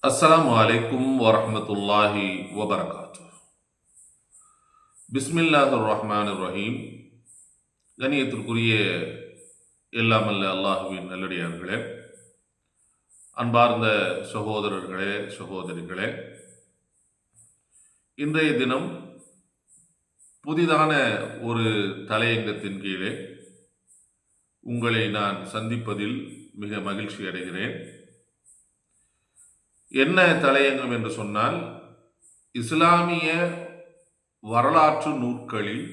அஸ்ஸலாமு அலைக்கும் வரஹ்மத்துல்லாஹி வபரகாத்துஹ். பிஸ்மில்லாஹிர் ரஹ்மானிர் ரஹீம். கண்ணியத்திற்குரிய எல்லாமல்ல அல்லாஹுவின் நல்லடியார்களே, அன்பார்ந்த சகோதரர்களே, சகோதரிகளே, இன்றைய தினம் புதிதான ஒரு தலையங்கத்தின் கீழே உங்களை நான் சந்திப்பதில் மிக மகிழ்ச்சி அடைகிறேன். என்ன தலையங்கம் என்று சொன்னால், இஸ்லாமிய வரலாற்று நூற்களில்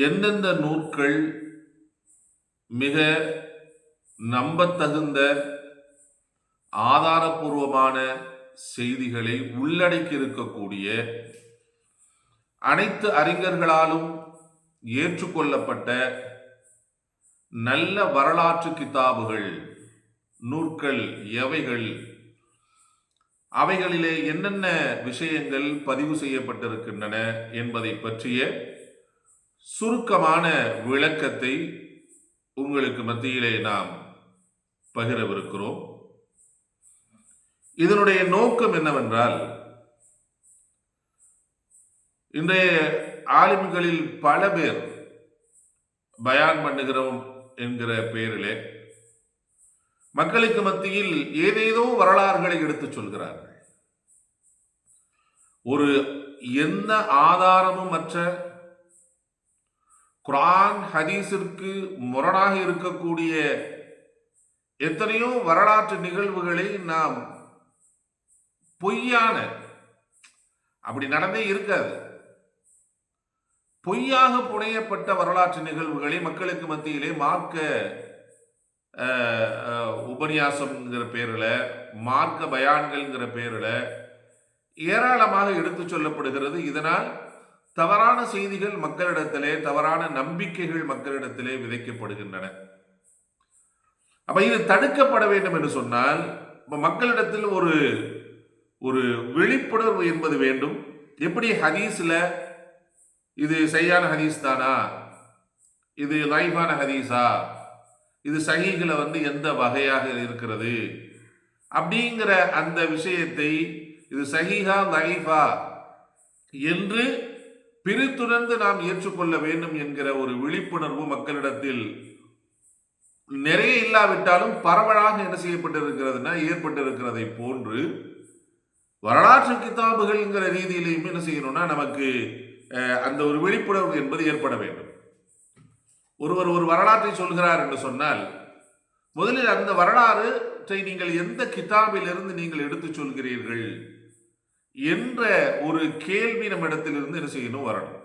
எந்தெந்த நூற்கள் மிக நம்பத்தகுந்த ஆதாரபூர்வமான செய்திகளை உள்ளடக்கி இருக்கக்கூடிய, அனைத்து அறிஞர்களாலும் ஏற்றுக்கொள்ளப்பட்ட நல்ல வரலாற்று கிதாபுகள், நூற்கள் எவைகள், அவைகளிலே என்னென்ன விஷயங்கள் பதிவு செய்யப்பட்டிருக்கின்றன என்பதை பற்றிய சுருக்கமான விளக்கத்தை உங்களுக்கு மத்தியிலே நாம் பகிரவிருக்கிறோம். இதனுடைய நோக்கம் என்னவென்றால், இன்றைய ஆலிம்களில் பல பேர் பயான் பண்ணுகிறோம் என்கிற பெயரிலே மக்களுக்கு மத்தியில் ஏதேதோ வரலாறுகளை எடுத்துச் சொல்கிறார்கள். ஒரு எந்த ஆதாரமும் மற்ற குர்ஆன் ஹதீஸிற்கு முரணாக இருக்கக்கூடிய எத்தனையோ வரலாற்று நிகழ்வுகளை நாம் பொய்யான, அப்படி நடந்தே இருக்காது, பொய்யாக புனையப்பட்ட வரலாற்று நிகழ்வுகளை மக்களுக்கு மத்தியிலே மார்க்க உபன்யாசம்ங்கிற பேரில், மார்க்க பயான்கள்ங்கிற பேரில் ஏராளமாக எடுத்து சொல்லப்படுகிறது. இதனால் தவறான செய்திகள் மக்களிடத்திலே, தவறான நம்பிக்கைகள் மக்களிடத்திலே விதைக்கப்படுகின்றன. அப்ப இது தடுக்கப்பட வேண்டும் என்று சொன்னால், மக்களிடத்தில் ஒரு ஒரு விழிப்புணர்வு என்பது வேண்டும். எப்படி ஹதீஸ்ல இது சரியான ஹதீஸ் தானா, இது லைஃபான ஹதீஸா, இது சஹீஹ்ல எந்த வகையாக இருக்கிறது அப்படிங்கிற அந்த விஷயத்தை, இது சஹீஹா லைஃபா என்று பிரித்துணர்ந்து நாம் ஏற்றுக்கொள்ள வேண்டும் என்கிற ஒரு விழிப்புணர்வு மக்களிடத்தில் நிறைய இல்லாவிட்டாலும் பரவலாக என்ன செய்யப்பட்டிருக்கிறதுனா ஏற்பட்டிருக்கிறதை போன்று, வரலாற்று கிதாபுகள்ங்கிற ரீதியிலையும் என்ன செய்யணும்னா நமக்கு அந்த ஒரு விழிப்புணர்வு என்பது ஏற்பட வேண்டும். ஒருவர் ஒரு வரலாற்றை சொல்கிறார் என்று சொன்னால், முதலில் அந்த வரலாற்றை நீங்கள் எந்த கிதாபிலிருந்து நீங்கள் எடுத்து சொல்கிறீர்கள் என்ற ஒரு கேள்வி நம்ம இடத்திலிருந்து என்ன செய்யணும், வரணும்.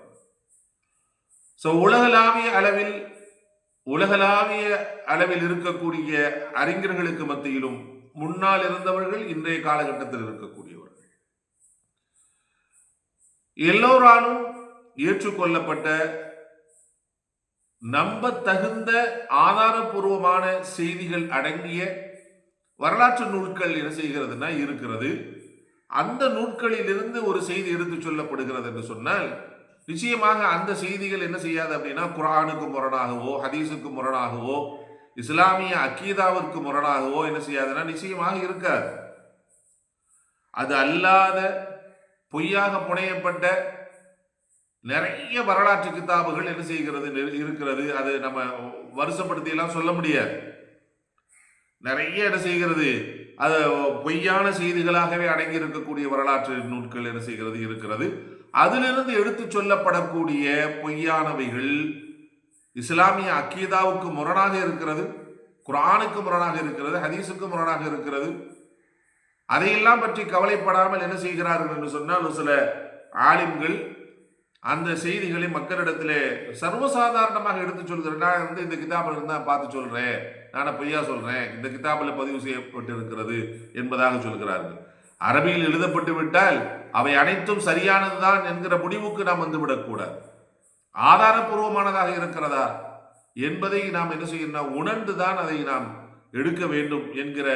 உலகளாவிய அளவில் இருக்கக்கூடிய அறிஞர்களுக்கு மத்தியிலும் முன்னால் இருந்தவர்கள், இன்றைய காலகட்டத்தில் இருக்கக்கூடியவர்கள், எல்லோராலும் ஏற்றுக்கொள்ளப்பட்ட நம்பத்தகுந்த ஆதாரபூர்வமான செய்திகள் அடங்கிய வரலாற்று நூல்கள் என்ன செய்கிறதுனா இருக்கிறது. அந்த நூல்களிலிருந்து ஒரு செய்தி எடுத்து சொல்லப்படுகிறது என்று சொன்னால், நிச்சயமாக அந்த செய்திகள் என்ன செய்யாது அப்படின்னா குர்ஆனுக்கு முரணாகவோ, ஹதீஸுக்கு முரணாகவோ, இஸ்லாமிய அக்கீதாவிற்கு முரணாகவோ என்ன செய்யாதுன்னா நிச்சயமாக இருக்காது. அது அல்லாத பொய்யாக புனையப்பட்ட நிறைய வரலாற்று கிதாபுகள் என்ன செய்கிறது இருக்கிறது. அது நம்ம வருஷப்படுத்தி எல்லாம் சொல்ல முடியாது. நிறைய என்ன செய்கிறது, அது பொய்யான செய்திகளாகவே அடங்கி இருக்கக்கூடிய வரலாற்று நூல்கள் என்ன செய்கிறது இருக்கிறது. அதிலிருந்து எடுத்து சொல்லப்படக்கூடிய பொய்யானவைகள் இஸ்லாமிய அக்கீதாவுக்கு முரணாக இருக்கிறது, குர்ஆனுக்கு முரணாக இருக்கிறது, ஹதீஸுக்கு முரணாக இருக்கிறது. அதையெல்லாம் பற்றி கவலைப்படாமல் என்ன செய்கிறார்கள் என்று சொன்னால், சில ஆலிம்கள் அந்த செய்திகளை மக்களிடத்திலே சர்வசாதாரணமாக எடுத்து சொல்கிறேன். நான் இந்த கிதாபில் இருந்தா பார்த்து சொல்றேன், நான் பொய்யா சொல்றேன், இந்த கிதாபில் பதிவு செய்யப்பட்டு இருக்கிறது என்பதாக சொல்கிறார்கள். அரபியில் எழுதப்பட்டு விட்டால் அவை அனைத்தும் சரியானதுதான் என்கிற முடிவுக்கு நாம் வந்துவிடக்கூடாது. ஆதாரபூர்வமானதாக இருக்கிறதா என்பதை நாம் என்ன செய்யணும், உணர்ந்துதான் அதை நாம் எடுக்க வேண்டும் என்கிற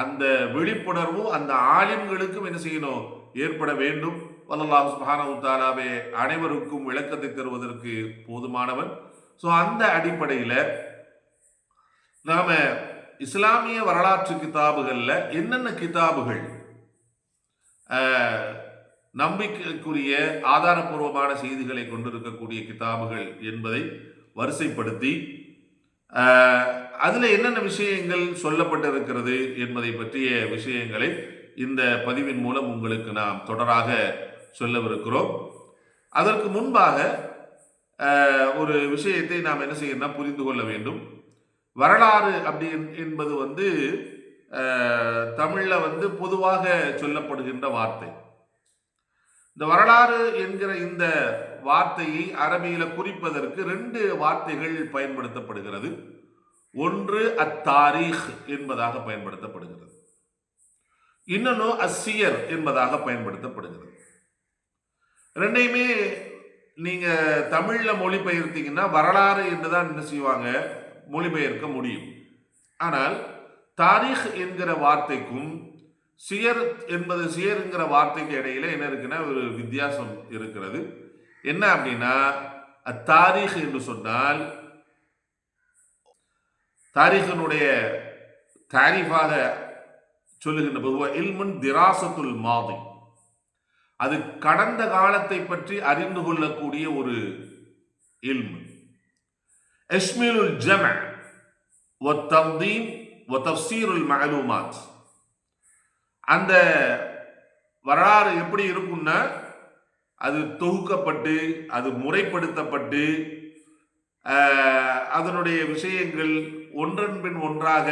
அந்த விழிப்புணர்வு அந்த ஆலிம்களுக்கும் என்ன செய்யணும், ஏற்பட வேண்டும். அல்லாஹ் சுப்ஹானஹு வ தஆலாவே அனைவருக்கும் விளக்கத்தை தருவதற்கு போதுமானவன். ஸோ அந்த அடிப்படையில் நாம இஸ்லாமிய வரலாற்று கிதாபுகள்ல என்னென்ன கிதாபுகள் நம்பிக்கைக்குரிய ஆதாரபூர்வமான செய்திகளை கொண்டிருக்கக்கூடிய கிதாபுகள் என்பதை வரிசைப்படுத்தி அதில் என்னென்ன விஷயங்கள் சொல்லப்பட்டிருக்கிறது என்பதை பற்றிய விஷயங்களை இந்த பதிவின் மூலம் உங்களுக்கு நாம் தொடராக சொல்லவிருக்கிறோம். அதற்கு முன்பாக ஒரு விஷயத்தை நாம் என்ன செய்யணும்னா புரிந்து கொள்ள வேண்டும். வரலாறு அப்படி என்பது தமிழில் பொதுவாக சொல்லப்படுகின்ற வார்த்தை. இந்த வரலாறு என்கிற இந்த வார்த்தையை அரபியில குறிப்பதற்கு 2 வார்த்தைகள் பயன்படுத்தப்படுகிறது. ஒன்று அத்தாரீக் என்பதாக பயன்படுத்தப்படுகிறது, இன்னொன்று அஸ்ஸியர் என்பதாக பயன்படுத்தப்படுகிறது. ரெண்டையுமே நீங்க தமிழ்ல மொழிபெயர்த்தீங்கன்னா வரலாறு என்றுதான் என்ன செய்வாங்க, மொழிபெயர்க்க முடியும். ஆனால் தாரீக் என்கிற வார்த்தைக்கும் சியர் என்கிற வார்த்தைக்கு இடையில என்ன இருக்குன்னா ஒரு வித்தியாசம் இருக்கிறது. என்ன அப்படின்னா, தாரீக் என்று சொன்னால் தாரீகினுடைய தாரீஃபாக சொல்லுகின்ற போது இல்முன் திராசத்துல் மாதி, அது கடந்த காலத்தை பற்றி அறிந்து கொள்ளக்கூடிய ஒரு இல்மு. இஸ்மிலுல் ஜம வ தன்தீம் வ தஃப்சீருல் மஅலூமாத். அந்த வரலாறு எப்படி இருக்கும்னா, அது தொகுக்கப்பட்டு அது முறைப்படுத்தப்பட்டு அதனுடைய விஷயங்கள் ஒன்றன் பின் ஒன்றாக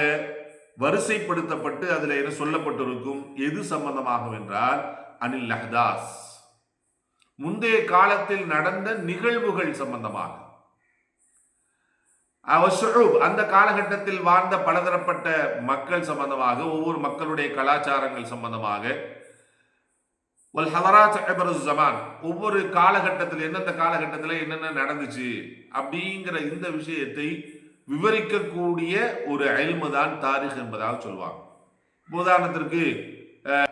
வரிசைப்படுத்தப்பட்டு அதில் என்ன சொல்லப்பட்டிருக்கும், எது சம்பந்தமாகும் என்றால் அனில் அஹ்தாஸ், முந்தைய காலத்தில் நடந்த நிகழ்வுகள் சம்பந்தமாக, அந்த காலகட்டத்தில் வாழ்ந்த பலதரப்பட்ட மக்கள் சம்பந்தமாக, ஒவ்வொரு மக்களுடைய கலாச்சாரங்கள் சம்பந்தமாக, ஒவ்வொரு காலகட்டத்தில் எந்தெந்த காலகட்டத்தில் என்னென்ன நடந்துச்சு அப்படிங்கிற இந்த விஷயத்தை விவரிக்கக்கூடிய ஒரு இல்மு தான் தாரீக் என்பதாக சொல்லுவாங்க. உதாரணத்திற்கு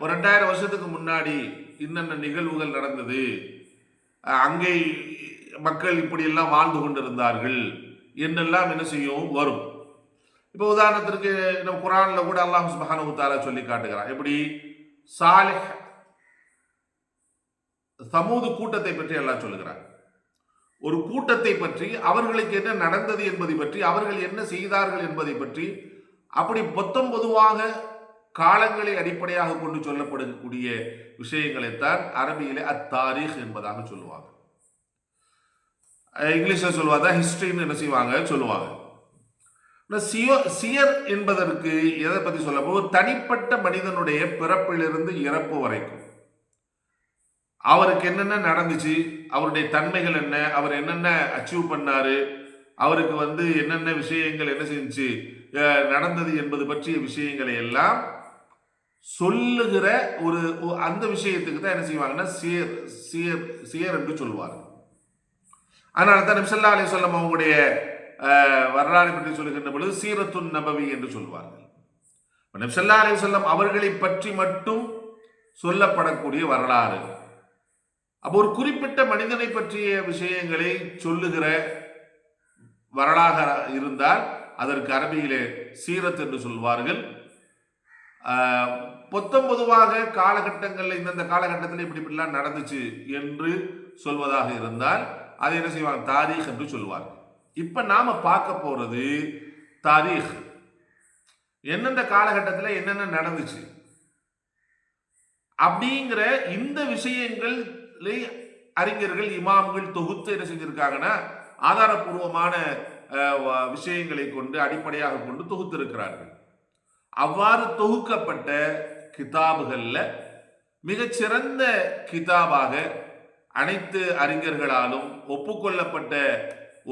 ஒரு 2000 வருஷத்துக்கு முன்னாடி இன்னென்ன நிகழ்வுகள் நடந்தது, அங்கே மக்கள் இப்படியெல்லாம் வாழ்ந்து கொண்டிருந்தார்கள் என்னெல்லாம் என்ன செய்யும் வரும். இப்போ உதாரணத்திற்கு நம்ம குர்ஆன்ல கூட அல்லாஹ் சுப்ஹானஹு வ தஆலா சொல்லி காட்டுகிறான். எப்படி சாலிஹ் சமூது கூட்டத்தை பற்றி எல்லாம் சொல்லுகிறார். ஒரு கூட்டத்தை பற்றி, அவர்களுக்கு என்ன நடந்தது என்பதை பற்றி, அவர்கள் என்ன செய்தார்கள் என்பதை பற்றி, அப்படி பொதுவாக காலங்களை அடிப்படையாக கொண்டு சொல்லப்படக்கூடிய விஷயங்களைத்தான் அரபியிலே அத்தாரீக் என்பதாக சொல்லுவாங்க. இங்கிலீஷ்ல சொல்லுவாங்க ஹிஸ்டரின்னு என்ன செய்வாங்க சொல்லுவாங்க. சியர் என்பதற்கு எதை பற்றி சொல்ல போது, தனிப்பட்ட மனிதனுடைய பிறப்பிலிருந்து இறப்பு வரைக்கும் அவருக்கு என்னென்ன நடந்துச்சு, அவருடைய தன்மைகள் என்ன, அவர் என்னென்ன அச்சீவ் பண்ணாரு, அவருக்கு என்னென்ன விஷயங்கள் என்ன செஞ்சு நடந்தது என்பது பற்றிய விஷயங்களை எல்லாம் சொல்லுகிற ஒரு அந்த விஷயத்துக்கு தான் என்ன செய்வாங்கன்னா சியர் என்று சொல்லுவார்கள். அதனால தான் நபி ஸல்லல்லாஹு அலைஹி வஸல்லம் அவங்களுடைய வரலாறை பற்றி சொல்லுகின்ற பொழுது சீரத்துன் நபவி என்று சொல்வார்கள். நபி ஸல்லல்லாஹு அலைஹி வஸல்லம் அவர்களை பற்றி மட்டும் சொல்லப்படக்கூடிய வரலாறு. அப்போ ஒரு குறிப்பிட்ட மனிதனை பற்றிய விஷயங்களை சொல்லுகிற வரலாக இருந்தால் அதற்கு அரபியிலே சீரத் என்று சொல்வார்கள். பொதுவாக காலகட்டங்களில் இந்தந்த காலகட்டத்தில் இப்படிலாம் நடந்துச்சு என்று சொல்வதாக இருந்தால் அதை என்ன செய்வாங்க, தாரீக் என்று சொல்வார்கள். இப்ப நாம பார்க்க போறது தாரீக், எந்தெந்த காலகட்டத்தில் என்னென்ன நடந்துச்சு அப்படிங்கிற இந்த விஷயங்கள் அறிஞர்கள் இமாம்கள் தொகுத்து என்ன செஞ்சிருக்காங்கன்னா ஆதாரபூர்வமான விஷயங்களை கொண்டு அடிப்படையாக கொண்டு தொகுத்து இருக்கிறார்கள். அவ்வாறு தொகுக்கப்பட்ட கிதாபுகள்ல மிகச்சிறந்த கிதாபாக அனைத்து அறிஞர்களாலும் ஒப்புக்கொள்ளப்பட்ட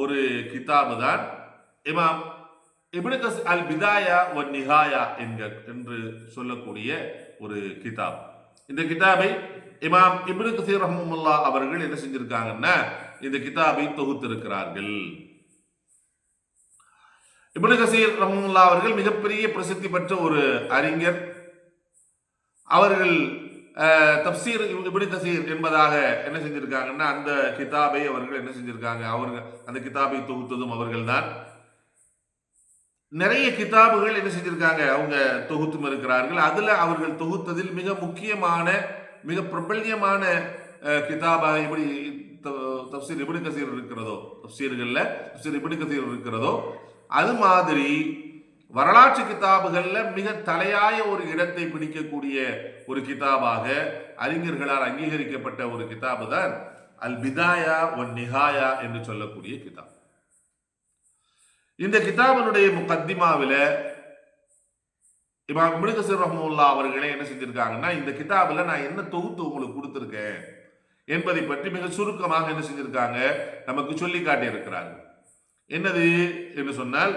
ஒரு கிதாபு தான் இமாம் இப்னு கஸீர் அல் பிதாயா வ நிஹாயா என்று சொல்லக்கூடிய ஒரு கிதாப். இந்த கிதாபை இமாம் இப்னு கஸீர் ரஹ்மத்துல்லாஹ் அவர்கள் என்ன செஞ்சிருக்காங்கன்னா இந்த கிதாபை தொகுத்திருக்கிறார்கள். இப்னு கஸீர் ரஹ்மத்துல்லாஹ் அவர்கள் மிகப்பெரிய பிரசித்தி பெற்ற ஒரு அறிஞர். அவர்கள் தப்சீர் இப்னு கஸீர் என்பதாக என்ன செஞ்சிருக்காங்கன்னா அந்த கிதாபை அவர்கள் என்ன செஞ்சிருக்காங்க, அவர்கள் அந்த கிதாபை தொகுத்ததும் அவர்கள் தான். நிறைய கிதாபுகள் என்ன செஞ்சிருக்காங்க, அவங்க தொகுத்தும் இருக்கிறார்கள். அதுல அவர்கள் தொகுத்ததில் மிக முக்கியமான மிக பிரபல்யமான கிதாபா எப்படி தப்சீர் இப்னு கசீர் இருக்கிறதோ, தப்சீர்கள்ல தப்சீர் இப்னு கசீர் இருக்கிறதோ, அது மாதிரி வரலாற்று கிதாபுகள்ல மிக தலையாய ஒரு இடத்தை பிடிக்கக்கூடிய ஒரு கிதாபாக அறிஞர்களால் அங்கீகரிக்கப்பட்ட ஒரு கிதாபு தான் அல் பிதாயா ஒன் நிஹாயா என்று சொல்லக்கூடிய கிதாப். இந்த கிதாபினுடைய முகத்திமாவில இமாம் இப்னு கஸீர் ரஹ்மத்துல்லாஹி அவர்களே என்ன செஞ்சிருக்காங்கன்னா, இந்த கிதாபில் நான் என்ன தொகுத்து உங்களுக்கு கொடுத்திருக்கேன் என்பதை பற்றி மிக சுருக்கமாக என்ன செஞ்சிருக்காங்க, நமக்கு சொல்லி காட்டி இருக்கிறார்கள். என்னது என்று சொன்னால்,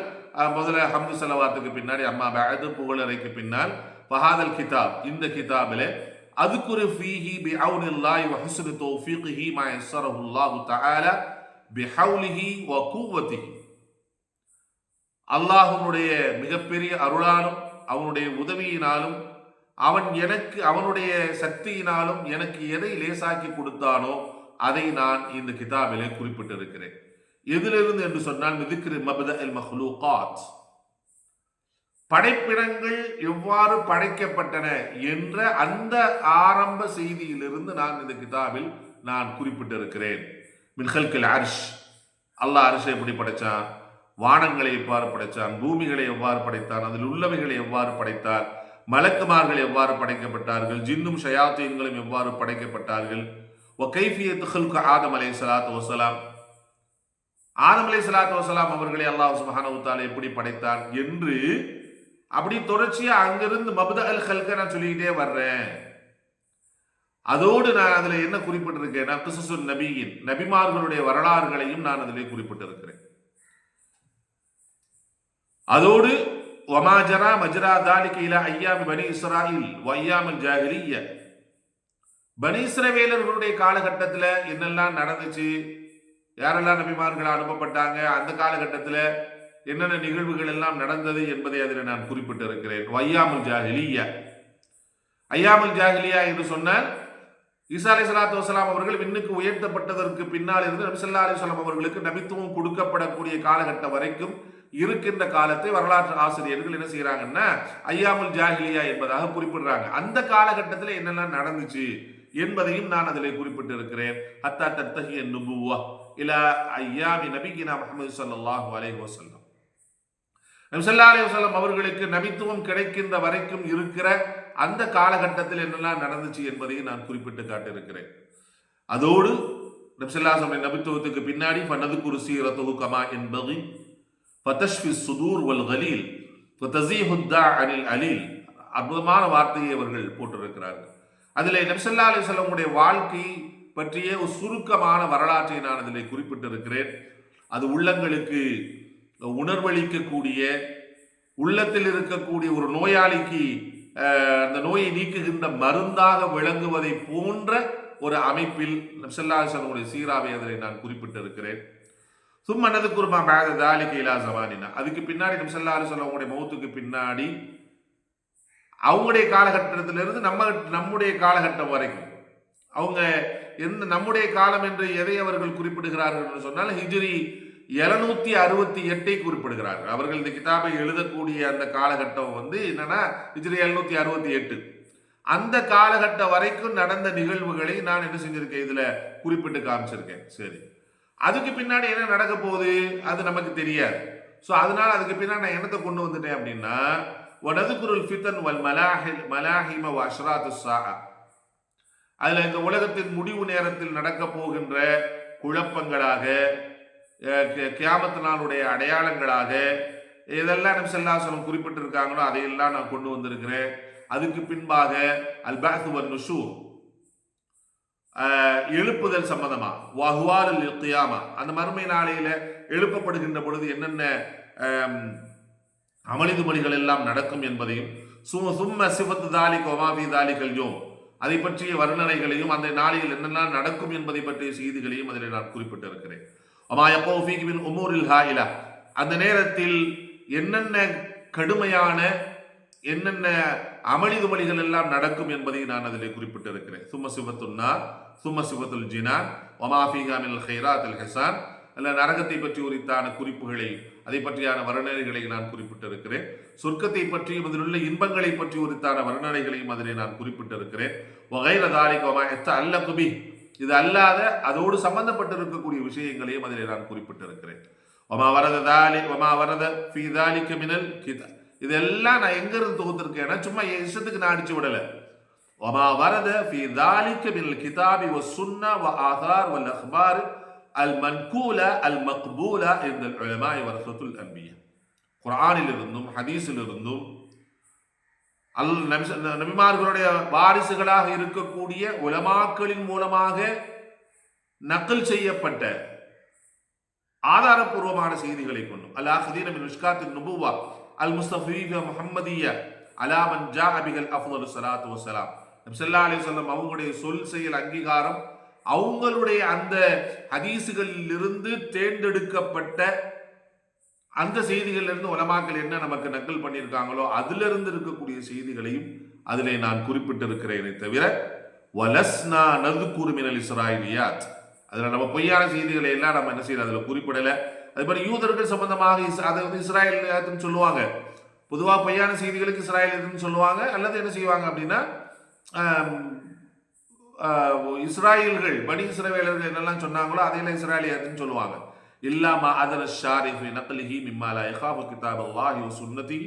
முதல்ல ஹம்து ஸலவாத்துக்கு பின்னாடி அம்மா பஅது புகழறைக்கு பின்னால் ஃபஹாதல் கிதாப், இந்த கிதாபிலே அதுக்குரு ஃபீஹி பிஅவுனில்லாஹி வ ஹுஸ்னி தௌஃபீகிஹி மா யஸ்ஸரஹு அல்லாஹு தஆலா பிஹவுலிஹி வ குவத்திஹி, அல்லாஹ்வுடைய மிகப்பெரிய அருளாலும் அவனுடைய உதவியினாலும் அவனுடைய சக்தியினாலும் எனக்கு எதை லேசாக்கி கொடுத்தானோ அதை நான் இந்த கிதாபிலே குறிப்பிட்டிருக்கிறேன். எதிலிருந்து என்று சொன்னால் மிதிக்ரி மப்தஅல் மக்லூகாத், படைப்பினங்கள் எவ்வாறு படைக்கப்பட்டன என்ற அந்த ஆரம்ப செய்தியிலிருந்து நான் இந்த கிதாபில் நான் குறிப்பிட்டிருக்கிறேன். மின் ஹல்கில் அர்ஷ், அல்லாஹ் அர்ஷை எப்படி படைச்சான், வானங்களை எவ்வாறு படைத்தான், பூமிகளை எவ்வாறு படைத்தான், அதில் உள்ளவைகளை எவ்வாறு படைத்தார், மலக்குமார்கள் எவ்வாறு படைக்கப்பட்டார்கள், ஜின்னும் ஷயாத்தீன்களும் எவ்வாறு படைக்கப்பட்டார்கள், கைஃபியத் ஹல்க் ஆதம் அலைஹிஸ்ஸலாத்து வஸ்ஸலாம், ஆதம் அலைஹிஸ்ஸலாத்து வஸ்ஸலாம் அவர்களை அல்லாஹ் சுப்ஹானஹு வ தஆலா எப்படி படைத்தான் என்று அப்படி தொடர்ச்சியா அங்கிருந்து மப்த அல் ஹல்க நான் சொல்லிக்கிட்டே வர்றேன். அதோடு நான் அதுல என்ன குறிப்பிட்டிருக்கேன், கிஸஸுன் நபியின், நபிமார்களுடைய வரலாறுகளையும் நான் அதிலே குறிப்பிட்டிருக்கிறேன். அதோடு வமாஜரா மஜ்ரா தாலிக இலா ஐயாமி பனி இஸ்ராயில் வ ஐயாமில் ஜாஹிலிய்ய, பனி இஸ்ரவேலர்களுடைய காலகட்டத்தில் என்னெல்லாம் நடந்துச்சு, யாரெல்லாம் நபிமார்கள் அனுப்பப்பட்டாங்க, அந்த காலகட்டத்தில் என்னென்ன நிகழ்வுகள் எல்லாம் நடந்தது என்பதை அதில் நான் குறிப்பிட்டிருக்கிறேன். ஐயாமுல் ஜாஹிலிய்யா, ஐயாமுல் ஜாஹிலியா என்று சொன்னால் ஈசா அலைஹிஸ்ஸலாத்து வஸ்ஸலாம் அவர்கள் விண்ணுக்கு உயர்த்தப்பட்டதற்கு பின்னால் இருந்து நபி ஸல்லல்லாஹு அலைஹி வஸல்லம் அவர்களுக்கு நபித்துவம் கொடுக்கப்படக்கூடிய காலகட்டம் வரைக்கும் இருக்கின்ற காலத்தை வரலாற்று ஆசிரியர்கள் என்ன செய்யறாங்கன்னா ஐயாமுல் ஜாஹிலியா என்பதாக குறிப்பிடுறாங்க. அந்த காலகட்டத்தில் என்னெல்லாம் நடந்துச்சு என்பதையும் நான் அதில் குறிப்பிட்டிருக்கிறேன். ஹத்தா தத்தஹிய நுபுவா இலா ஐயாமி நபியினா முஹம்மது ஸல்லல்லாஹு அலைஹி வஸல்லம், நபி ஸல்லல்லாஹு அலைஹி வஸல்லம் அவர்களுக்கு நபித்துவம் கிடைக்கின்ற வரைக்கும் இருக்கிற அந்த காலகட்டத்தில் என்னெல்லாம் நடந்துச்சு என்பதையும் நான் குறிப்பிட்டு காட்டியிருக்கிறேன். அதோடு நபி ஸல்லல்லாஹு அலைஹி வஸல்லம் நபித்துவத்துக்கு பின்னாடி ஃபனதுகுரு சீரத்துஹு கமா யன்பகி ஃபதஷ்ஃபி ஸுதூர் வல் கலீல் ஃபதஸீஹு தா அனில் அலீல், அற்புதமான வார்த்தையை அவர்கள் போட்டிருக்கிறார்கள். அதில் நபி ஸல்லல்லாஹு அலைஹி வஸல்லம் உடைய வாழ்க்கை பற்றிய ஒரு சுருக்கமான வரலாற்றை நான் அதில் குறிப்பிட்டிருக்கிறேன். அது உள்ளங்களுக்கு உணர்வளிக்கக்கூடிய, உள்ளத்தில் இருக்கக்கூடிய ஒரு நோயாளிக்கு அந்த நோயை நீக்குகின்ற மருந்தாக விளங்குவதை போன்ற ஒரு அமைப்பில் நபி ஸல்லல்லாஹு அலைஹி வஸல்லம் சீராவை அதில் நான் குறிப்பிட்டிருக்கிறேன். சும்மா நதுகுருமா பஅத தாலிக இலா ஸமானினா, அதுக்கு பின்னாடி நபி ஸல்லல்லாஹு அலைஹி வஸல்லம் உடைய மௌத்துக்கு பின்னாடி அவங்களுடைய காலகட்டத்திலிருந்து நம்முடைய காலகட்டம் வரைக்கும் அவங்க நம்முடைய காலம் என்று எதை அவர்கள் குறிப்பிடுகிறார்கள் என்று சொன்னால் ஹிஜ்ரி 768 குறிப்பிடுகிறார்கள். அவர்கள் இந்த கிதாபை எழுதக்கூடிய அந்த காலகட்டம் என்னன்னா ஹிஜ்ரி 768. அந்த காலகட்டம் வரைக்கும் நடந்த நிகழ்வுகளை நான் என்ன செஞ்சிருக்கேன், இதுல குறிப்பிட்டு காமிச்சிருக்கேன். சரி, அதுக்கு பின்னாடி என்ன நடக்க போகுது அது நமக்கு தெரியாது. ஸோ அதனால அதுக்கு பின்னாடி நான் என்னத்தை கொண்டு வந்துட்டேன் அப்படின்னா, வனதுகுருல் ஃபிதன் வல் மலாஹிம வ அஷ்ராத்துஸ் ஸாஅ, அதுல இந்த உலகத்தின் முடிவு நேரத்தில் நடக்க போகின்ற குழப்பங்களாக, கியாமத் நாளுடைய அடையாளங்களாக இதெல்லாம் நபி ஸல்லல்லாஹு அலைஹி வஸல்லம் குறிப்பிட்டிருக்காங்களோ அதையெல்லாம் நான் கொண்டு வந்திருக்கிறேன். அதுக்கு பின்பாக அல் பஅத் வன் நுஷூர், எழுப்புதல் சம்பந்தமா, வஹ்வாலுல் கியாமா, அந்த மறுமை நாளையில எழுப்பப்படுகின்ற பொழுது என்னென்ன அமளிதுமளிகள் எல்லாம் நடக்கும் என்பதையும், சும்ம சிவத்து தாலிக வமா ஃபீ தாலிகல் யௌம், அதை பற்றிய வர்ணனைகளையும், அந்த நாளில் என்னெல்லாம் நடக்கும் என்பதை பற்றிய செய்திகளையும் அதில் நான் குறிப்பிட்டிருக்கிறேன். அமா யகூ ஃபீஹி மின் உமூரில் ஹாயிலா, அந்த நேரத்தில் என்னென்ன கடுமையான என்னென்ன அமளிதுமளிகள் எல்லாம் நடக்கும் என்பதை நான் அதில் குறிப்பிட்டிருக்கிறேன். சும்ம சிவத்துன்னா சும்ம சிவத்துல் ஜினான் வமா ஃபீஹா மினல் கைராத்தில் ஹஸான், அல்ல நரகத்தை பற்றி உரித்தான குறிப்புகளை அதை பற்றியான வர்ணனைகளை நான் குறிப்பிட்டிருக்கிறேன். சொர்க்கத்தை பற்றியும் அதில் உள்ள இன்பங்களை பற்றி உரித்தான வர்ணனைகளையும் அதிலே நான் குறிப்பிட்டிருக்கிறேன். இது அல்லாத அதோடு சம்பந்தப்பட்டிருக்கக்கூடிய விஷயங்களையும் அதிலே நான் குறிப்பிட்டிருக்கிறேன். இதெல்லாம் நான் எங்க இருந்து தொகுத்திருக்கேன்னா சும்மா இஷ்டத்துக்கு நான் அடிச்சு விடல. وما ورد في ذلك من الكتاب والسنة وآثار والأخبار المنقولة المقبولة عند العلماء ورثة الأنبياء. குர்ஆனில் இருந்தும் ஹதீஸில் இருந்தும் நபிமார்களுடைய வாரிசுகளாக இருக்கக்கூடிய உலமாக்களின் மூலமாக நக்கல் செய்யப்பட்ட ஆதாரபூர்வமான செய்திகளை கொண்டும் அல்-ஆஹிதீன மின் மிஷ்காத்தின் நுபுவா அல்-முஸ்தஃபீஃப முஹம்மதிய்யா அலா மன் ஜாஅ பிஹல் அஃதலு ஸலாத்து வஸ்ஸலாம். நபி ஸல்லல்லாஹு அலைஹி வஸல்லம் அவங்களுடைய சொல் செயல் அங்கீகாரம் அவங்களுடைய அந்த ஹதீஸுகளில் இருந்து தேர்ந்தெடுக்கப்பட்ட அந்த செய்திகளிலிருந்து உலமாக்கள் என்ன நமக்கு நக்கல் பண்ணியிருக்காங்களோ அதிலிருந்து இருக்கக்கூடிய செய்திகளையும் அதிலே நான் குறிப்பிட்டிருக்கிறேனே தவிர வலஸ்னா நதுகுரு மினல் இஸ்ராயிலியாத், அதில் நம்ம பொய்யான செய்திகளை எல்லாம் நம்ம என்ன செய்யல அதில் குறிப்பிடலை. அது மாதிரி யூதர்கள் சம்பந்தமாக அதை வந்து இஸ்ராயேலியாத்துன்னு சொல்லுவாங்க. பொதுவாக பொய்யான செய்திகளுக்கு இஸ்ராயேலியத்துன்னு சொல்லுவாங்க. அல்லது என்ன செய்வாங்க அப்படின்னா இஸ்ராயல்கள் பனி இஸ்ரவேலர்கள் என்னெல்லாம் சொன்னாங்களோ அதையெல்லாம் இஸ்ராயேலியாத்துன்னு சொல்லுவாங்க. இல்லாம அதன ஷாரிஃபி நக்லிஹி மிம்மா லா யகாஃபு கிதாபல்லாஹி வ சுன்னதி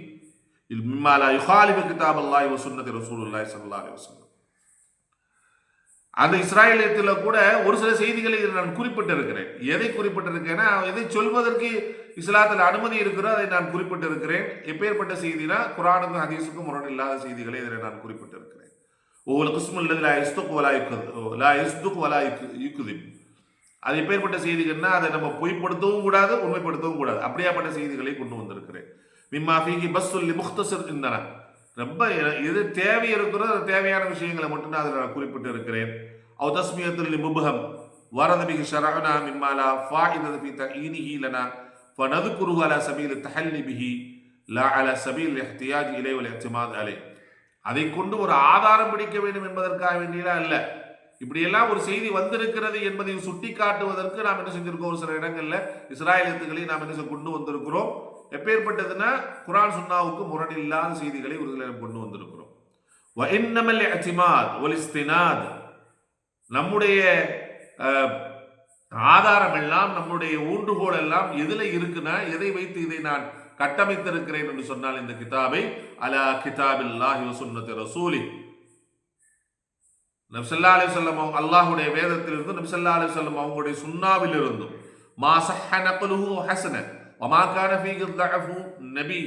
மிம்மா லா யுகாலிஃபு கிதாபல்லாஹி வ சுன்னதி ரசூலுல்லாஹி ஸல்லல்லாஹு அலைஹி வஸல்லம். அந்த இஸ்ராயேலியத்தில் கூட ஒரு சில செய்திகளை நான் குறிப்பிட்டிருக்கிறேன். எதை குறிப்பிட்டிருக்கேன்னா எதை சொல்வதற்கு இஸ்லாத்தில் அனுமதி இருக்கிறோ அதை நான் குறிப்பிட்டிருக்கிறேன். எப்பேற்பட்ட செய்தினா குர்ஆனுக்கும் ஹதீஸுக்கும் முரண் இல்லாத செய்திகளை இதில் நான் குறிப்பிட்டிருக்கிறேன். ஒவ்வொரு கிஸ்முல் லா யஸ்துக் வலா யுக்திப், அது எப்பேற்பட்ட செய்திகள்னா அதை நம்ம பொய்ப்படுத்தவும் கூடாது உண்மைப்படுத்தவும் கூடாது, அப்படியாப்பட்ட செய்திகளை கொண்டு வந்திருக்கிறேன். மிம்மா ஃபீஹி பஸ்ஸுல் முக்தஸர் இந்தன, ரொம்ப எது தேவை இருக்கிறோ அது தேவையான விஷயங்களை மட்டும் நான் அதில் நான் குறிப்பிட்டு இருக்கிறேன். அவ் தஸ்மியத்துல் முபஹம் வரத பிஹி ஷரஅனா மிம்மா லா ஃபாயிதத ஃபீ தஈனிஹி லனா ஃபனذكره على سبيل التحلي به لا على سبيل الاحتياج اليه والاعتماد عليه. அதை கொண்டு ஒரு ஆதாரம் பிடிக்க வேண்டும் என்பதற்காக வேண்டியதா இல்ல. இப்படியெல்லாம் ஒரு செய்தி வந்திருக்கிறது என்பதை சுட்டி காட்டுவதற்கு நாம் என்ன செஞ்சிருக்கோம், ஒரு சில இடங்கள்ல இஸ்ராயேலியத்துகளை நாம் என்ன கொண்டு வந்திருக்கிறோம். எப்பேற்பட்டதுன்னா குர்ஆன் சுன்னாவுக்கு முரண் இல்லாத செய்திகளை ஒரு சில கொண்டு வந்திருக்கிறோம். வஇன்னமல் இஅ்திமாத் வல் இஸ்தினாத், நம்முடைய ஆதாரம் எல்லாம் நம்முடைய ஊன்றுகோல் எல்லாம் எதுல இருக்குன்னா எதை வைத்து இதை நான் கட்டமைத்திருக்கிறேன் என்று சொன்னால் இந்த கிதாபை அலா கிதாபில்லாஹி வ சுன்னத்தி ரசூலி, நபி ஸல்லல்லாஹு அலைஹி வஸல்லம் அல்லாஹ்வுடைய வேதத்திலிருந்து நபி ஸல்லல்லாஹு அலைஹி வஸல்லம் அவங்களுடைய சுன்னாவில் இருந்தும் மா ஸஹ்ஹ நக்லுஹு ஹஸன வமா கான ஃபீஹி ضعஃபு நபி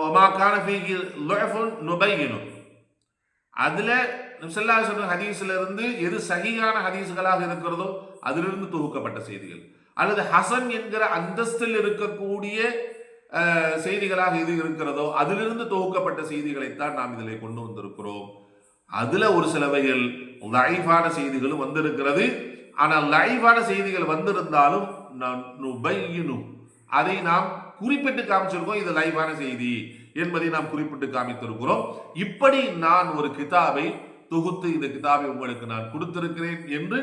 வமா கான ஃபீஹி ضعஃபு நுபையினு, அதுல நபி ஸல்லல்லாஹு அலைஹி வஸல்லம் ஹதீஸ்ல இருந்து எது சஹீஹான ஹதீஸ்களாக இருக்கிறதோ அதிலிருந்து தொகுக்கப்பட்ட செய்திகள் அல்லது ஹசன் என்கிற அந்தஸ்தில் இருக்கக்கூடிய செய்திகளாக எது இருக்கிறதோ அதிலிருந்து தொகுக்கப்பட்ட செய்திகளைத்தான் நாம் இதில் கொண்டு வந்திருக்கிறோம். அதுல ஒரு சிலவைகள் லைஃபான செய்திகளும் வந்திருக்கிறது. ஆனால் லைஃபான செய்திகள் வந்திருந்தாலும் அதை நாம் குறிப்பிட்டு காமிச்சிருக்கோம், இது லைஃபான செய்தி என்பதை நாம் குறிப்பிட்டு காமித்திருக்கிறோம். இப்படி நான் ஒரு கிதாபை தொகுத்து இந்த கிதாபை உங்களுக்கு நான் கொடுத்திருக்கிறேன் என்று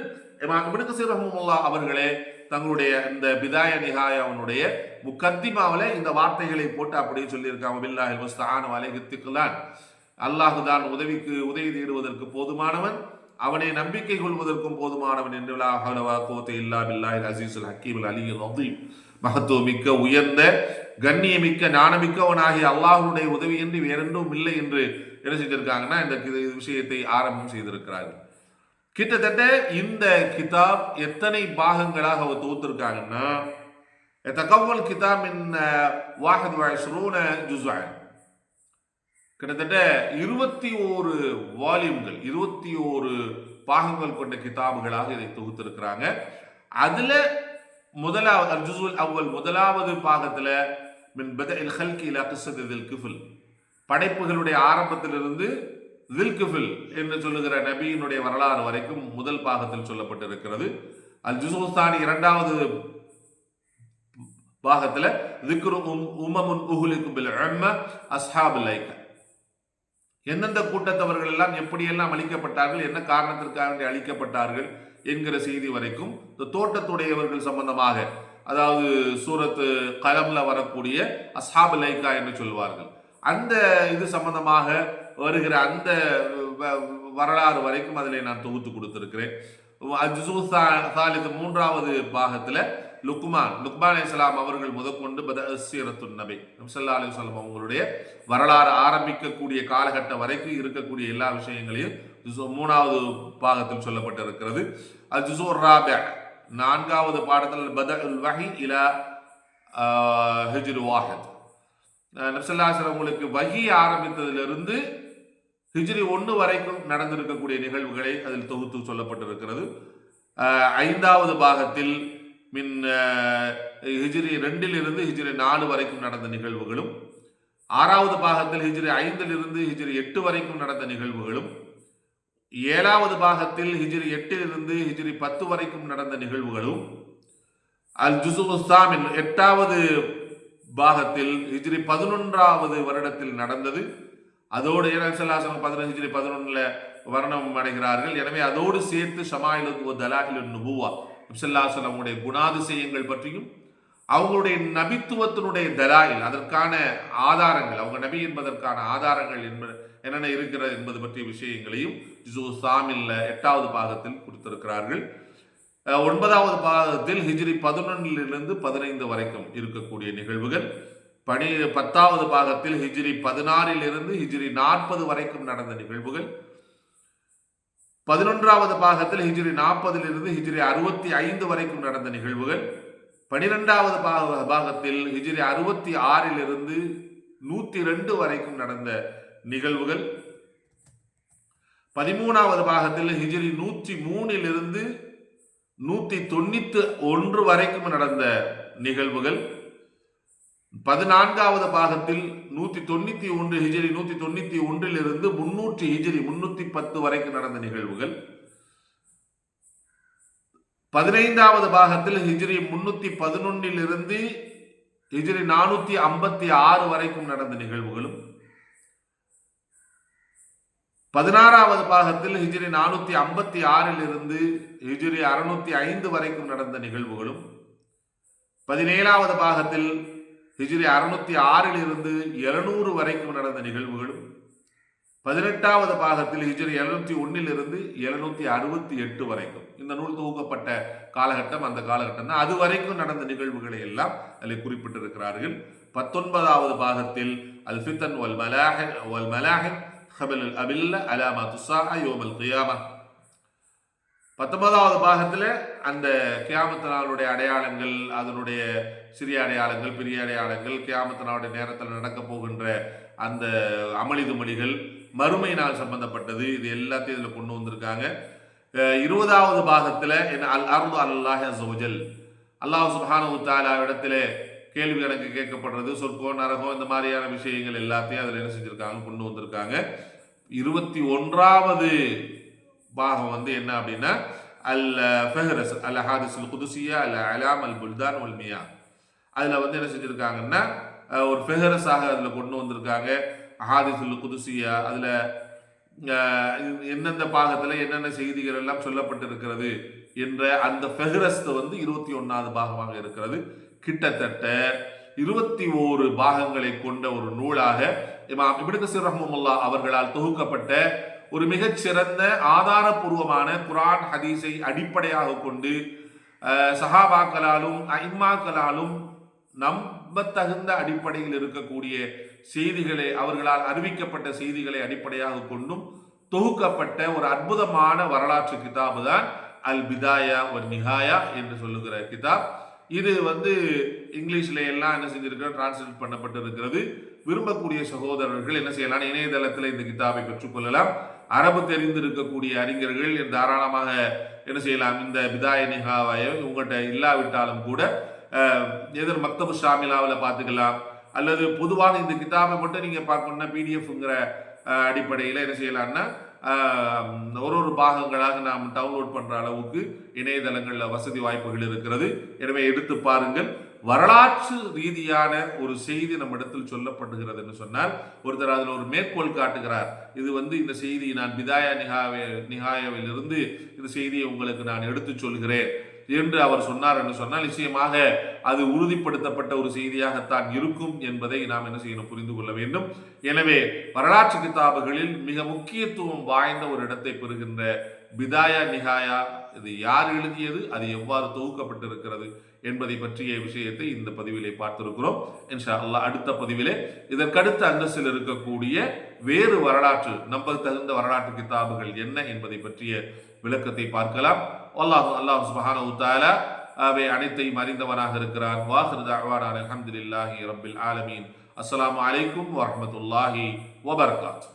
இமாம் இப்னு கஸீர் ரஹ்மத்துல்லாஹி அவர்களே தங்களுடைய இந்த பிதாய நிஹாயாவுடைய முகத்திமாவில் இந்த வார்த்தைகளை போட்டு அப்படியே சொல்லியிருக்காங்க. பில்லாஹில் முஸ்தஆன் வ அலைஹி திக்லான், அல்லாஹ் தான் உதவி தேடுவதற்கு போதுமானவன், அவனை நம்பிக்கை கொள்வதற்கும் போதுமானவன் என்று லா ஹவ்ல வலா குவத்த இல்லா பில்லாஹில் அஸீஸுல் ஹக்கீமுல் அலிய்யுல் அஸீம், மகத்துவமிக்க உயர்ந்த கண்ணியமிக்க ஞானமிக்கவனாகிய அல்லாஹ்வுடைய உதவி என்று வேறென்றும் இல்லை என்று என்ன செஞ்சிருக்காங்கன்னா இந்த விஷயத்தை ஆரம்பம் செய்திருக்கிறார்கள். கிட்டத்தட்ட இந்த கிதாப் எத்தனை பாகங்களாக அவர் தொகுத்திருக்காங்கன்னா தகவல் கிதாப் மின் 21 ஜுஸ்அன், கிட்டத்தட்ட 21 வால்யூம்கள் 21 பாகங்கள் கொண்ட கிதாபுகளாக இதை தொகுத்திருக்கிறாங்க. அதுல முதலாவது அல் ஜுஸ்உல் அவ்வல் முதலாவது பாகத்துல மின் பதஇல் ஹல்கி இலா கிஸ்ஸத்தி தில் கிஃபில், படைப்புகளுடைய ஆரம்பத்திலிருந்து தில்கிஃபில் என்று சொல்லுகிற நபியினுடைய வரலாறு வரைக்கும் முதல் பாகத்தில் சொல்லப்பட்டிருக்கிறது. அல் ஜுஸ்உஸ்தானி இரண்டாவது பாகத்தில் திக்ரு உமமுன் உஹ்லிகு பில் உம்ம அஸ்ஹாபுல் ஐக, எந்தெந்த கூட்டத்தவர்கள் எல்லாம் எப்படியெல்லாம் அழிக்கப்பட்டார்கள், என்ன காரணத்திற்காக அழிக்கப்பட்டார்கள் என்கிற செய்தி வரைக்கும், இந்த தோட்டத்துடையவர்கள் சம்பந்தமாக அதாவது சூரத்து கலம்ல வரக்கூடிய அஸ்ஹாபுல் லைகா என்று சொல்வார்கள். அந்த இது சம்பந்தமாக வருகிற அந்த வரலாறு வரைக்கும் அதில் நான் தொகுத்து கொடுத்திருக்கிறேன். மூன்றாவது பாகத்துல லுக்மான் அலைஹிஸ்ஸலாம் அவர்கள் முதற்கொண்டு பதஅஸ்ஸீரத்துன் நபி ஸல்லல்லாஹு அலைஹி வஸல்லம் அவங்களுடைய வரலாறு ஆரம்பிக்கக்கூடிய காலகட்டம் வரைக்கும் இருக்கக்கூடிய எல்லா விஷயங்களையும் மூணாவது பாகத்தில் சொல்லப்பட்டிருக்கிறது. அல்-ஜுஸூ ராபி' நான்காவது பாடத்தில் பதஉல் வஹி இலா ஹிஜ்ர் வாஹித். நபி ஸல்லல்லாஹு அலைஹி வஸல்லம் உங்களுக்கு வஹி ஆரம்பித்ததிலிருந்து ஹிஜ்ரி 1 வரைக்கும் நடந்திருக்கக்கூடிய நிகழ்வுகளை அதில் தொகுத்து சொல்லப்பட்டிருக்கிறது. ஐந்தாவது பாகத்தில் ஹிஜ்ரி 2 ஹிஜ்ரி 4 வரைக்கும் நடந்த நிகழ்வுகளும், ஆறாவது பாகத்தில் ஹிஜ்ரி 5 ஹிஜ்ரி 8 வரைக்கும் நடந்த நிகழ்வுகளும், ஏழாவது பாகத்தில் ஹிஜ்ரி 8 ஹிஜ்ரி 10 வரைக்கும் நடந்த நிகழ்வுகளும், அல் ஜுஸு ஸாமின் 8வது பாகத்தில் ஹிஜ்ரி 11வது வருடத்தில் நடந்தது. அதோடு ஸல்லல்லாஹு 15 ஹிஜ்ரி 11ல வர்ணம் அடைகிறார்கள். எனவே அதோடு சேர்த்து ஷமாயிலு தலாயிலு நுபுவா ஸல்லல்லாஹு குணாதிசயங்கள் பற்றியும் அவங்களுடைய நபித்துவத்தினுடைய தலாயில் அதற்கான ஆதாரங்கள், அவங்க நபி என்பதற்கான ஆதாரங்கள் என்னென்ன இருக்கிறது என்பது பற்றிய விஷயங்களையும் ஜுஸு ஸாமின்ல 8வது பாகத்தில் கொடுத்திருக்கிறார்கள். 9வது பாகத்தில் ஹிஜ்ரி 11 15 வரைக்கும் இருக்கக்கூடிய நிகழ்வுகள், 10வது பாகத்தில் ஹிஜ்ரி 16 ஹிஜ்ரி 40 வரைக்கும் நடந்த நிகழ்வுகள், 11வது பாகத்தில் ஹிஜ்ரி 40 ஹிஜ்ரி 65 வரைக்கும் நடந்த நிகழ்வுகள், 12வது பாகத்தில் ஹிஜ்ரி 66 102 வரைக்கும் நடந்த நிகழ்வுகள், 13வது பாகத்தில் ஹிஜ்ரி 103 191 வரைக்கும் நடந்த நிகழ்வுகள், 14வது பாகத்தில் 191 ஹிஜ்ரி 191 300 ஹிஜ்ரி 310 வரைக்கும் நடந்த நிகழ்வுகள், 15வது பாகத்தில் ஹிஜ்ரி 311 ஹிஜ்ரி 456 வரைக்கும் நடந்த நிகழ்வுகளும், 16வது பாகத்தில் ஹிஜ்ரி 456 ஹிஜ்ரி 605 வரைக்கும் நடந்த நிகழ்வுகளும், 17வது பாகத்தில் ஹிஜ்ரி 606 700 வரைக்கும் நடந்த நிகழ்வுகளும், 18வது பாகத்தில் ஹிஜ்ரி 701 768 வரைக்கும். இந்த நூல் தொகுக்கப்பட்ட காலகட்டம் அந்த காலகட்டம் தான். அது வரைக்கும் நடந்த நிகழ்வுகளை எல்லாம் அதில் குறிப்பிட்டிருக்கிறார்கள். 19வது பாகத்தில் அல் ஃபித்தன் வல் மலாஹின் கபல் அல் அபில்ல அலாமா துஸாஅ யௌமல் கியாமah. 19வது பாகத்தில் அந்த கியாமத் நாளுடைய அடையாளங்கள், அதனுடைய சிறிய அடையாளங்கள், பெரிய அடையாளங்கள், கியாமத் நாளுடைய நேரத்தில் நடக்க போகின்ற அந்த அமளிதுமளிகள், மறுமை நாள் சம்பந்தப்பட்டது, இது எல்லாத்தையும் இதில் கொண்டு வந்திருக்காங்க. 20வது பாகத்தில் அல் அர்து அல்லாஹ் அஸ்ஸ வஜல், அல்லாஹ் சுப்ஹானஹு வ தஆலா இடத்துல கேள்வி கணக்கு கேட்கப்படுறது, சொர்க்கம் நரகம் இந்த மாதிரியான விஷயங்கள் எல்லாத்தையும் அதில் என்ன செஞ்சிருக்காங்க, கொண்டு வந்திருக்காங்க. 21வது பாகம் என்ன அப்படின்னா அல் ஃபஹ்ரஸ் அல் ஹாதிஸுல் குதுசியா அல் அலாம் அல் புல்தான் வல் மியா. அதில் என்ன செஞ்சிருக்காங்கன்னா ஒரு ஃபெஹரஸாக அதில் கொண்டு வந்திருக்காங்க. ஹாதிஸுல் குதுசியா அதில் எந்தெந்த பாகத்தில் என்னென்ன செய்திகள் எல்லாம் சொல்லப்பட்டிருக்கிறது என்ற அந்த ஃபெஹரஸ்து 21வது பாகமாக இருக்கிறது. கிட்டத்தட்ட 21 பாகங்களை கொண்ட ஒரு நூலாக இமாம் இப்னு கஸீர் ரஹ்மத்துல்லாஹ் அவர்களால் தொகுக்கப்பட்ட ஒரு மிகச்சிறந்த ஆதாரபூர்வமான குர்ஆன் ஹதீஸை அடிப்படையாக கொண்டு சஹாபாக்களாலும் அஇம்மாக்களாலும் நம்பத்தகுந்த அடிப்படையில் இருக்கக்கூடிய செய்திகளை, அவர்களால் அறிவிக்கப்பட்ட செய்திகளை அடிப்படையாக கொண்டும் தொகுக்கப்பட்ட ஒரு அற்புதமான வரலாற்று கிதாபு தான் அல் பிதாயா வன் நிஹாயா என்று சொல்லுகிற கிதாப். இது இங்கிலீஷ்ல எல்லாம் என்ன செஞ்சிருக்கிற டிரான்ஸ்லேட் பண்ணப்பட்டிருக்கிறது. விரும்பக்கூடிய சகோதரர்கள் என்ன செய்யலாம், இணையதளத்தில் இந்த கிதாபை பெற்றுக்கொள்ளலாம். அரபு தெரிந்திருக்கக்கூடிய அறிஞர்கள் தாராளமாக என்ன செய்யலாம், இந்த பிதாய நிஹாவை உங்கள்கிட்ட இல்லாவிட்டாலும் கூட எதிர் மக்தபு ஷாமிலாவில் பார்த்துக்கலாம். அல்லது பொதுவாக இந்த கிதாபை மட்டும் நீங்கள் பார்க்கணும்னா பிடிஎஃப்ங்கிற அடிப்படையில் என்ன செய்யலாம்னா ஒரு பாகங்களாக நாம் டவுன்லோட் பண்ணுற அளவுக்கு இணையதளங்களில் வசதி வாய்ப்புகள் இருக்கிறது. எனவே எடுத்து பாருங்கள். வரலாற்று ரீதியான ஒரு செய்தி நம்ம இடத்தில் சொல்லப்படுகிறது என்று சொன்னால் ஒருத்தர் அதில் ஒரு மேற்கோள் காட்டுகிறார். இது இந்த செய்தி நான் பிதாயா நிஹாயாவில் இருந்து இந்த செய்தியை உங்களுக்கு நான் எடுத்து சொல்கிறேன். என்று அவர் சொன்னார் என்று சொன்னால் நிச்சயமாக அது உறுதிப்படுத்தப்பட்ட ஒரு செய்தியாகத்தான் இருக்கும் என்பதை நாம் என்ன செய்யணும், புரிந்து கொள்ள வேண்டும். எனவே வரலாற்று கிதாபுகளில் மிக முக்கியத்துவம் வாய்ந்த ஒரு இடத்தை பெறுகின்ற பிதாயா நிகாயா, இது யார் எழுதியது, அது எவ்வாறு தொகுக்கப்பட்டிருக்கிறது என்பதை பற்றிய விஷயத்தை இந்த பதிவிலே பார்த்திருக்கிறோம். இன்ஷா அல்லாஹ் அடுத்த பதிவிலே இதற்கடுத்த அந்தஸ்தில் இருக்கக்கூடிய வேறு வரலாற்று நம்ப தகுந்த வரலாற்று கிதாபுகள் என்ன என்பதை பற்றிய விளக்கத்தை பார்க்கலாம். அல்லாஹ் சுப்ஹானஹு வ தஆலா அவை அனைத்தையும் அறிந்தவனாக இருக்கிறான். வாஹிரு தஅவானா அல்ஹம்துலில்லாஹி ரப்பில் ஆலமீன். அஸ்ஸலாமு அலைக்கும் வரஹ்மத்துல்லாஹி வபரகாத்துஹு.